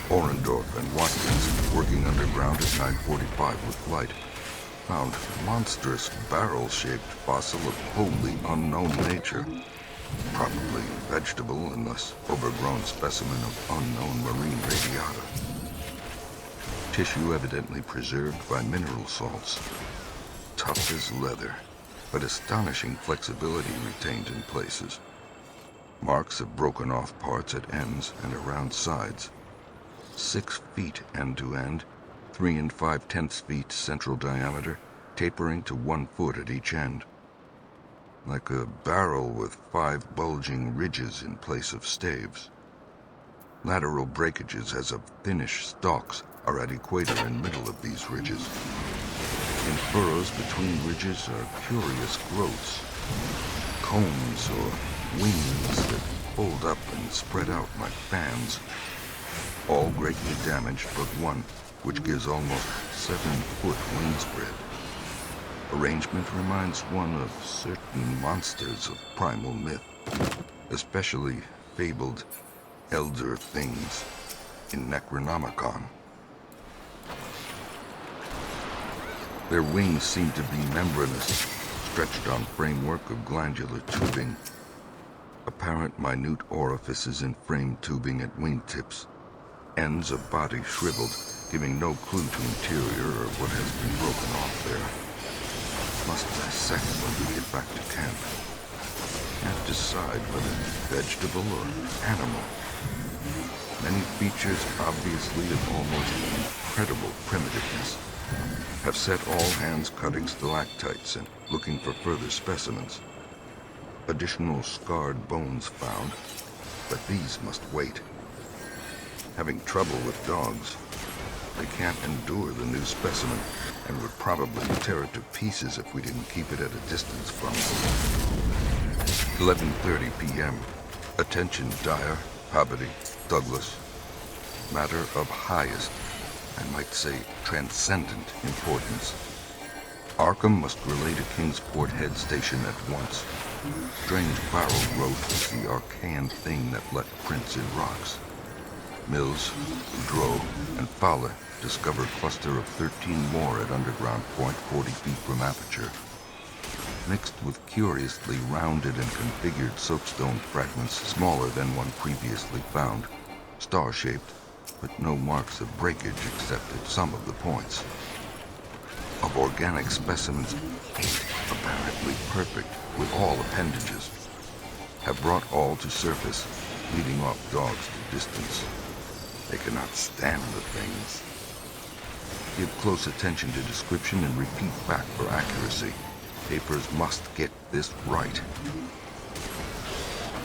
Orendorff and Watkins, working underground at 9:45 with light, found monstrous barrel-shaped fossil of wholly unknown nature. Probably vegetable unless overgrown specimen of unknown marine radiata. Tissue evidently preserved by mineral salts. Tough as leather, but astonishing flexibility retained in places. Marks of broken off parts at ends and around sides. 6 feet end to end, 3 5/10 feet central diameter, tapering to 1 foot at each end. Like a barrel with 5 bulging ridges in place of staves. Lateral breakages as of thinnish stalks are at equator and middle of these ridges. In furrows between ridges are curious growths, combs or wings that fold up and spread out like fans. All greatly damaged but one, which gives almost 7-foot wingspread. Arrangement reminds one of certain monsters of primal myth, especially fabled elder things in Necronomicon. Their wings seem to be membranous, stretched on framework of glandular tubing. Apparent minute orifices in frame tubing at wingtips. Ends of body shriveled, giving no clue to interior or what has been broken off there. Must dissect when we get back to camp. Can't decide whether vegetable or animal. Many features obviously of almost incredible primitiveness. Have set all hands cutting stalactites and looking for further specimens. Additional scarred bones found, but these must wait. Having trouble with dogs, they can't endure the new specimen and would probably tear it to pieces if we didn't keep it at a distance from them. 11:30 p.m. Attention Dyer, Habity, Douglas. Matter of highest, I might say transcendent importance. Arkham must relay to Kingsport Head Station at once. Strange barrel growth is the arcane thing that left prints in rocks. Mills, Drow, and Fowler discover cluster of 13 more at underground point 40 feet from aperture. Mixed with curiously rounded and configured soapstone fragments smaller than one previously found, star-shaped, but no marks of breakage except at some of the points. Of organic specimens, 8 apparently perfect with all appendages. Have brought all to surface, leading off dogs to distance. They cannot stand the things. Give close attention to description and repeat back for accuracy. Papers must get this right.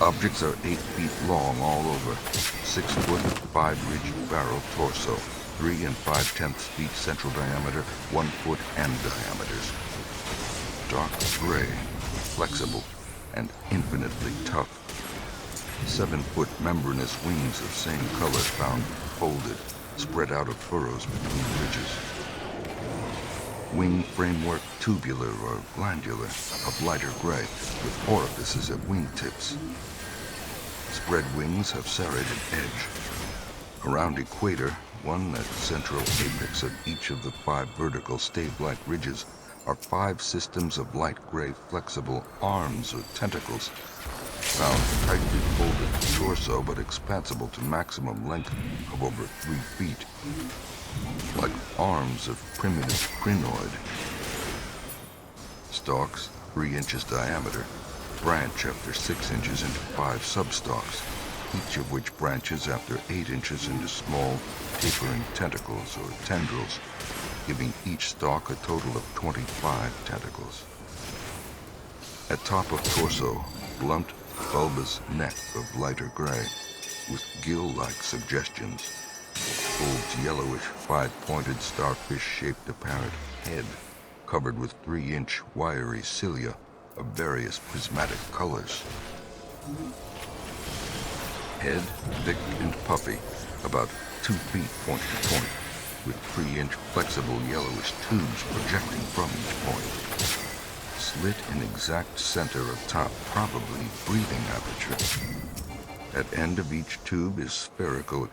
Objects are 8 feet long all over, 6 foot, 5-ridged barrel torso, 3 5/10 feet central diameter, 1 foot end diameters. Dark gray, flexible, and infinitely tough. 7-foot membranous wings of same color found folded, spread out of furrows between ridges. Wing framework tubular or glandular, of lighter gray, with orifices at wingtips. Spread wings have serrated edge. Around equator, one at central apex of each of the 5 vertical stave-like ridges, are 5 systems of light gray flexible arms or tentacles, found tightly folded torso but expansible to maximum length of over 3 feet, like arms of primitive crinoid. Stalks, 3 inches diameter, branch after 6 inches into 5 substalks, each of which branches after 8 inches into small, tapering tentacles or tendrils, giving each stalk a total of 25 tentacles. At top of torso, blunt, bulbous neck of lighter gray, with gill-like suggestions. Folds yellowish, 5-pointed starfish-shaped apparent head, covered with 3-inch wiry cilia of various prismatic colors. Head thick and puffy, about 2 feet point to point, with 3-inch flexible yellowish tubes projecting from each point. Slit in exact center of top, probably breathing aperture. At end of each tube is spherical